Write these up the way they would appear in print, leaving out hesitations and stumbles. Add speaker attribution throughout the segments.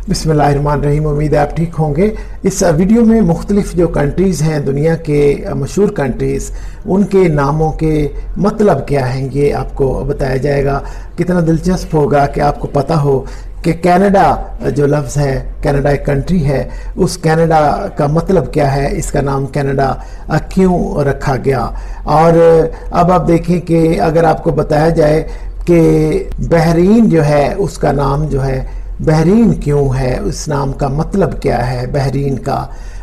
Speaker 1: बिस्मिल्लाहिर्रहमानिर्रहीम। उम्मीद है आप ठीक होंगे। इस वीडियो में मुख्तलिफ जो कंट्रीज़ हैं, दुनिया के मशहूर कंट्रीज़, उनके नामों के मतलब क्या हैं ये आपको बताया जाएगा। कितना दिलचस्प होगा कि आपको पता हो कि कनाडा जो लफ्ज़ है, कनाडा एक कंट्री है, उस कनाडा का मतलब क्या है, इसका नाम कनाडा क्यों रखा गया। और अब आप देखें कि अगर आपको बताया जाए कि बहरीन जो है उसका नाम जो है बहरीन क्यों है, उस नाम का मतलब क्या है बहरीन का।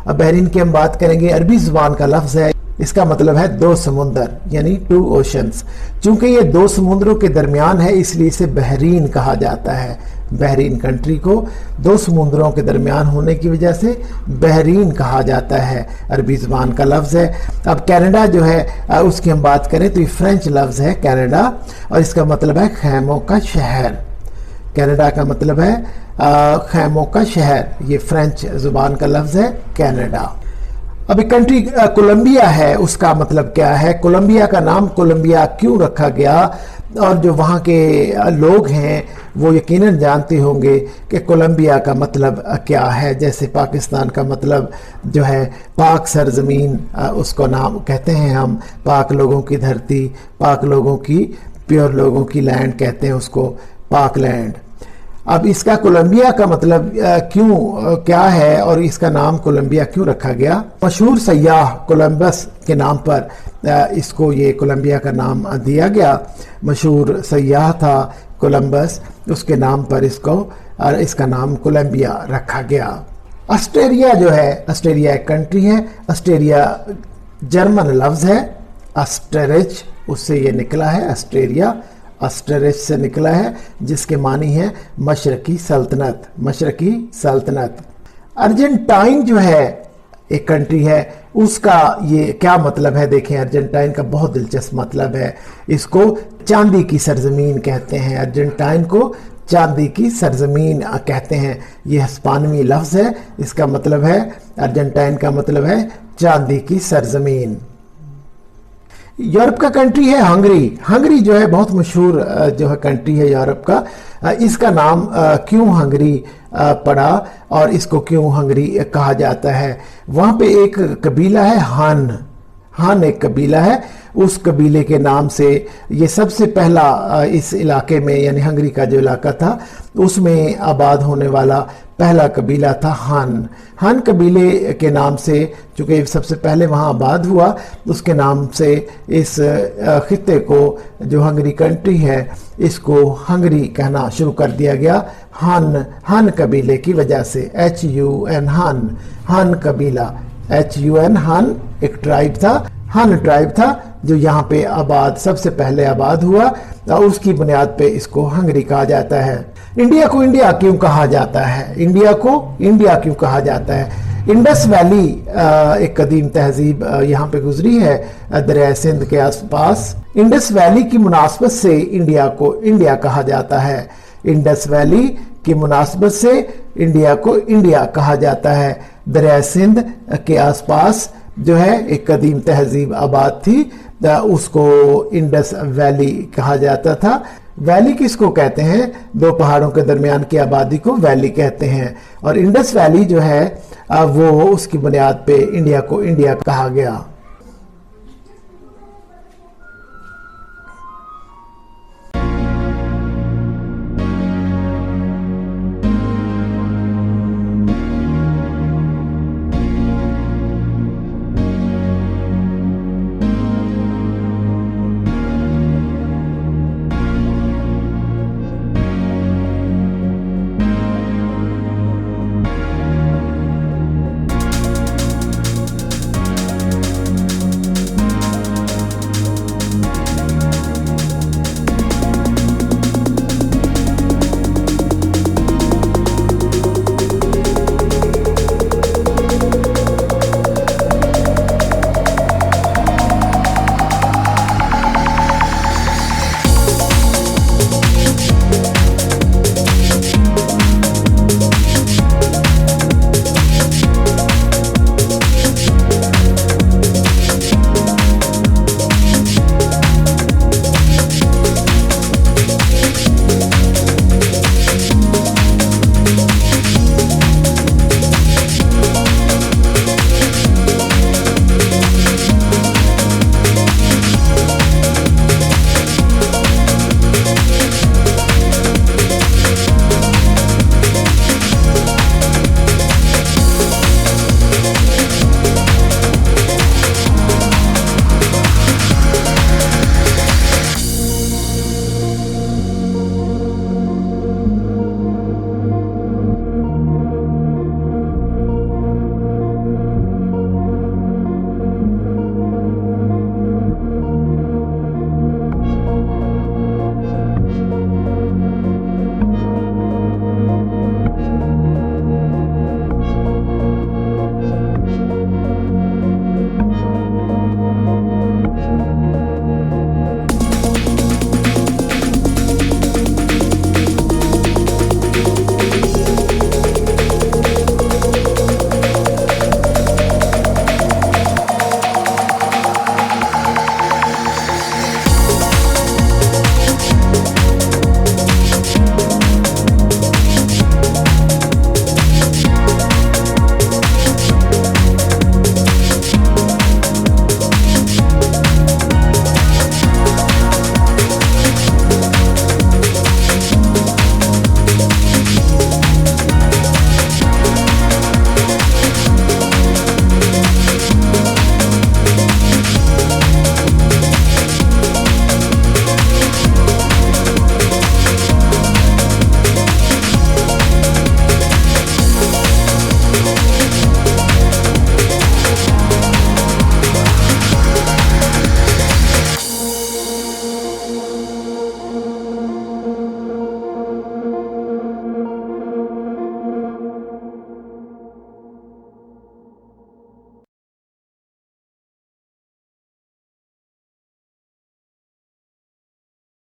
Speaker 1: अब बहरीन की हम बात करेंगे, अरबी ज़ुबान का लफ्ज़ है, इसका मतलब है दो समुंदर, यानी टू ओशंस। चूंकि ये दो समुद्रों के दरमियान है इसलिए इसे बहरीन कहा जाता है। बहरीन कंट्री को दो समुद्रों के दरमियान होने की वजह से बहरीन कहा जाता है, अरबी ज़ुबान का लफ्ज़ है। अब कनाडा जो है उसकी हम बात करें तो ये फ्रेंच लफ्ज़ है कनाडा, और इसका मतलब है खैमों का शहर। कनाडा का मतलब है खैमों का शहर, ये फ्रेंच ज़ुबान का लफ्ज़ है कनाडा। अभी कंट्री कोलंबिया है, उसका मतलब क्या है, कोलंबिया का नाम कोलंबिया क्यों रखा गया, और जो वहाँ के लोग हैं वो यकीनन जानते होंगे कि कोलंबिया का मतलब क्या है। जैसे पाकिस्तान का मतलब जो है पाक सरजमीन, उसको नाम कहते हैं हम, पाक लोगों की धरती, पाक लोगों की, प्योर लोगों की लैंड कहते हैं उसको, पाक लैंड। अब इसका कोलंबिया का मतलब क्यों क्या है और इसका नाम कोलंबिया क्यों रखा गया। मशहूर सयाह कोलंबस के नाम पर इसको ये कोलंबिया का नाम दिया गया। मशहूर सयाह था कोलंबस, उसके नाम पर इसका नाम कोलंबिया रखा गया। ऑस्ट्रेलिया जो है, ऑस्ट्रेलिया एक कंट्री है। ऑस्ट्रेलिया जर्मन लफ्ज़ है, ऑस्ट्रिच, उससे ये निकला है ऑस्ट्रेलिया, ऑस्ट्रिच से निकला है, जिसके मानी है मशरकी सल्तनत, मशरकी सल्तनत। अर्जेंटाइन जो है एक कंट्री है, उसका ये क्या मतलब है देखें। अर्जेंटाइन का बहुत दिलचस्प मतलब है, इसको चांदी की सरजमीन कहते हैं। अर्जेंटाइन को चांदी की सरजमीन कहते हैं। ये हिस्पानवी लफ्ज़ है, इसका मतलब है, अर्जेंटाइन का मतलब है चांदी की सरजमीन। यूरोप का कंट्री है हंगरी। हंगरी जो है बहुत मशहूर जो है कंट्री है यूरोप का। इसका नाम क्यों हंगरी पड़ा और इसको क्यों हंगरी कहा जाता है। वहाँ पे एक कबीला है हान एक कबीला है, उस कबीले के नाम से ये सबसे पहला इस इलाके में, यानी हंगरी का जो इलाका था उसमें आबाद होने वाला पहला कबीला था हान कबीले के नाम से, चूँकि सबसे पहले वहाँ आबाद हुआ, उसके नाम से इस खित्ते को, जो हंगरी कंट्री है, इसको हंगरी कहना शुरू कर दिया गया हान कबीले की वजह से। HUN हान कबीला, HUN हान एक ट्राइब था, हान ट्राइब था जो यहाँ पे आबाद, सबसे पहले आबाद हुआ, और उसकी बुनियाद पे इसको हंगरी कहा जाता है। इंडिया को इंडिया क्यों कहा जाता है, इंडिया को इंडिया क्यों कहा जाता है। इंडस वैली एक कदीम तहजीब यहाँ पे गुजरी है दरिया सिंध के आसपास। इंडस वैली की मुनासबत से इंडिया को इंडिया कहा जाता है। इंडस वैली की मुनासबत से इंडिया को इंडिया कहा जाता है। दरिया सिंध के आसपास जो है एक कदीम तहजीब आबाद थी, उसको इंडस वैली कहा जाता था। वैली किसको कहते हैं, दो पहाड़ों के दरमियान की आबादी को वैली कहते हैं। और इंडस वैली जो है वो उसकी बुनियाद पे इंडिया को इंडिया कहा गया।